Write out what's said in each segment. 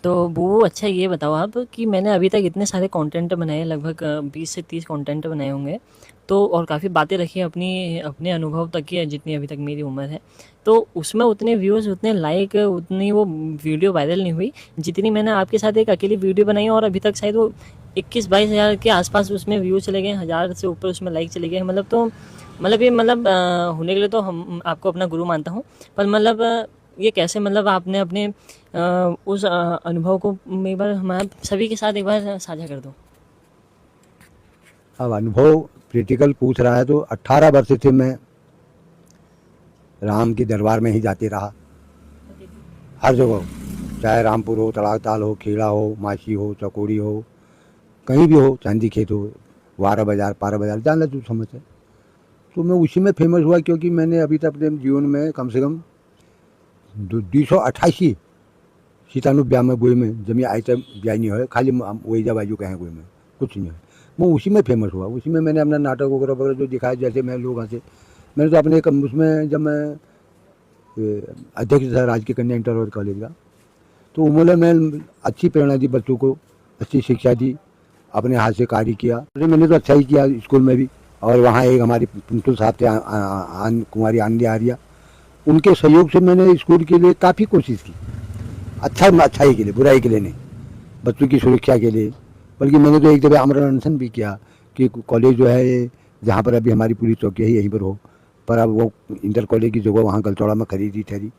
तो वो अच्छा ये बताओ आप कि मैंने अभी तक इतने सारे कंटेंट बनाए लगभग 20 से 30 कंटेंट बनाए होंगे। तो और काफ़ी बातें रखी हैं अपनी अपने अनुभव तक की जितनी अभी तक मेरी उम्र है। तो उसमें उतने व्यूज़ उतने लाइक उतनी वो वीडियो वायरल नहीं हुई जितनी मैंने आपके साथ एक अकेली वीडियो बनाई और अभी तक शायद वो 21-22 हज़ार के आसपास उसमें व्यूज़ चले गए, हज़ार से ऊपर उसमें लाइक चले गए। मतलब तो मतलब ये मतलब होने के लिए तो हम आपको अपना गुरु मानता हूँ। पर मतलब ये कैसे मतलब आपने अपने उस अनुभव को एक बार हमारे सभी के साथ एक बार साझा कर दो। अब अनुभव क्रिटिकल पूछ रहा है तो 18 वर्ष से मैं राम के दरबार में ही जाते रहा, हर जगह, चाहे रामपुर हो, तड़ाकताल हो, खेड़ा हो, मासी हो, चकोड़ी हो, कहीं भी हो, चांदी खेत हो, वारा बाजार, पारा बाजार, जान तू समझ है। तो मैं उसी में फेमस हुआ क्योंकि मैंने अभी तक अपने जीवन में कम से कम 288 सीतानु ब्याह में गोई में जमी आए तक ब्याह नहीं हो, खाली वही जब आयु कहें गोई में कुछ नहीं है। मैं उसी में फेमस हुआ, उसी में मैंने अपना नाटक वगैरह वगैरह जो दिखाया, जैसे मैं लोग हंसे। मैंने तो अपने उसमें जब मैं अध्यक्ष था राजकीय कन्या इंटर और कॉलेज का, तो उन्होंने मैं अच्छी प्रेरणा दी बच्चों को, अच्छी शिक्षा दी, अपने हाथ से कार्य किया। मैंने तो अच्छा ही किया स्कूल में भी। और वहाँ एक हमारी प्रिंसिपल साहब थे कुमारी आनंदी आर्या, उनके सहयोग से मैंने स्कूल के लिए काफ़ी कोशिश की, अच्छाई के लिए, बुराई के लिए नहीं, बच्चों की सुरक्षा के लिए। बल्कि मैंने तो एक जगह आमरण अनशन भी किया कि कॉलेज जो है जहाँ पर अभी हमारी पूरी चौकी है यहीं पर हो, पर अब वो इंटर कॉलेज की जगह वहाँ गलचौड़ा में खरीदी ठहरी,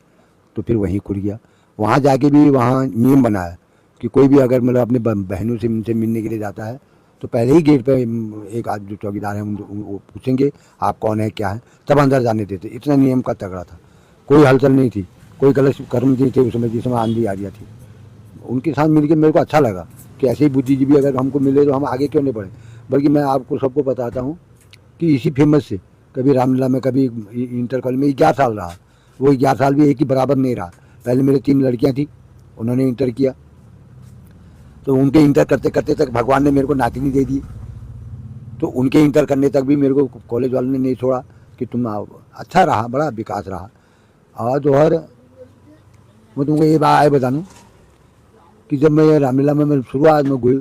तो फिर वहीं खुल गया। वहाँ जाके भी वहाँ नियम बनाया कि कोई भी अगर मतलब अपने बहनों से उनसे मिलने के लिए जाता है तो पहले ही गेट पे एक आदमी जो चौकीदार हैं वो पूछेंगे आप कौन है क्या है, तब अंदर जाने देते। इतना नियम का तगड़ा था, कोई हलचल नहीं थी, कोई गलत कर्म नहीं थे उसमें, जिस समय आंधी आ रही थी। उनके साथ मिलकर मेरे को अच्छा लगा कि ऐसे ही बुद्धिजीवी अगर हमको मिले तो हम आगे क्यों नहीं बढ़े। बल्कि मैं आपको सबको बताता हूँ कि इसी फेमस से कभी रामलीला में, कभी इंटर कॉलेज में 11 साल रहा। वो 11 साल भी एक ही बराबर नहीं रहा। पहले मेरे 3 लड़कियां थी, उन्होंने इंटर किया, तो उनके इंटर करते करते तक भगवान ने मेरे को नातनी दे दी। तो उनके इंटर करने तक भी मेरे को कॉलेज वालों ने नहीं छोड़ा कि तुम आओ। अच्छा रहा, बड़ा विकास रहा। और तो हर मैं तुमको ये बात बता दूँ कि जब मैं रामलीला में शुरुआत में गई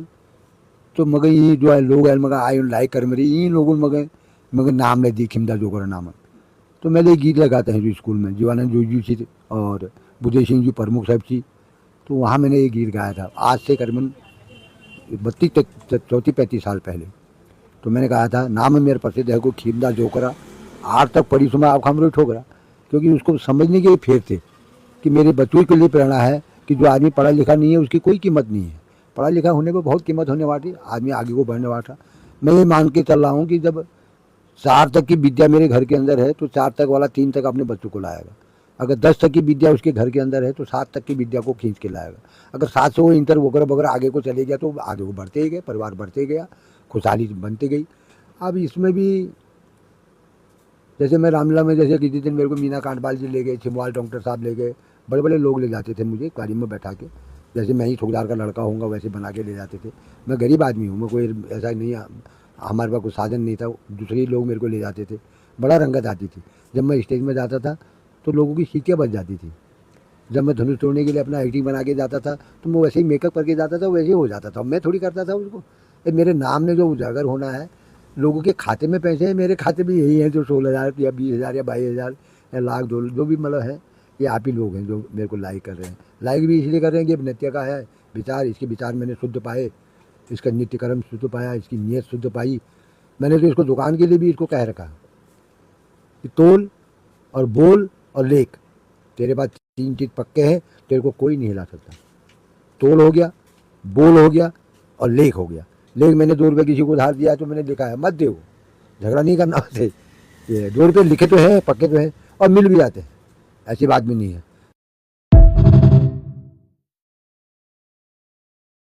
तो मगर ये जो है लोग है मगर आए लाइक कर मेरी इन लोगों मगर मगर नाम ले दी खिमदा जोकर नाम। तो मैंने गीत लगाते हैं जो स्कूल में जीवानंद जोजी जी और बुद्धेश सिंह जी प्रमुख साहब जी, तो वहाँ मैंने ये गीत गाया था आज से करीबन 32-34 साल पहले। तो मैंने कहा था नाम मेरे प्रसिद्ध है को खिमदा जोकरा, आज तक पढ़ी सुना आप खामरो ठोकरा। क्योंकि उसको समझने के लिए फेर थे कि मेरे बच्चों के लिए प्रेरणा है कि जो आदमी पढ़ा लिखा नहीं है उसकी कोई कीमत नहीं है, पढ़ा लिखा होने पर बहुत कीमत होने वाली, आदमी आगे को बढ़ने वाला। मैं ये मान के चल रहा हूँ कि जब 4 तक की विद्या मेरे घर के अंदर है तो 4 तक वाला 3 तक अपने बच्चों को लाएगा। अगर 10 तक की विद्या उसके घर के अंदर है तो 7 तक की विद्या को खींच के लाएगा। अगर 7 से वो इंटर वगैरह वगैरह आगे को चले गया तो आगे को बढ़ते ही गए, परिवार बढ़ते गया, खुशहाली बनती गई। अब इसमें भी जैसे मैं रामलीला में जैसे किसी दिन मेरे को मीना कांडपाल जी ले गए, छिमवाल डॉक्टर साहब ले गए, बड़े बड़े लोग ले जाते थे मुझे गाड़ी में बैठा के, जैसे मैं ही ठोकदार का लड़का होऊंगा वैसे बना के ले जाते थे। मैं गरीब आदमी हूँ, मैं कोई ऐसा नहीं, हमारे पास कोई साधन नहीं था, दूसरे ही लोग मेरे को ले जाते थे। बड़ा रंगत आती थी जब मैं स्टेज में जाता था तो लोगों की सीटें बच जाती थी। जब मैं धनुष तोड़ने के लिए अपना एक्टिंग बना के जाता था तो मैं वैसे ही मेकअप करके जाता था, वैसे ही हो जाता था। मैं थोड़ी करता था उसको, मेरे नाम ने जो उजागर होना है, लोगों के खाते में पैसे हैं, मेरे खाते में यही है जो 16,000 या 20,000 या 22,000 या लाख 2 जो भी मतलब है, ये आप ही लोग हैं जो मेरे को लाइक कर रहे हैं। लाइक भी इसलिए कर रहे हैं कि नृत्य का है विचार, इसके विचार मैंने शुद्ध पाए, इसका नित्य कर्म शुद्ध पाया, इसकी नीयत शुद्ध पाई। मैंने तो इसको दुकान के लिए भी इसको कह रखा कि तोल और बोल और लेख, तेरे पास 3 चीज़ पक्के हैं, तेरे को कोई नहीं हिला सकता। तोल हो गया, बोल हो गया और लेख हो गया। लेख मैंने 2 रुपये किसी को उधार दिया तो मैंने लिखा है मत दे, झगड़ा नहीं करना होते, ये 2 रुपये लिखे तो है, पक्के तो है और मिल भी जाते हैं, ऐसी बात भी नहीं है।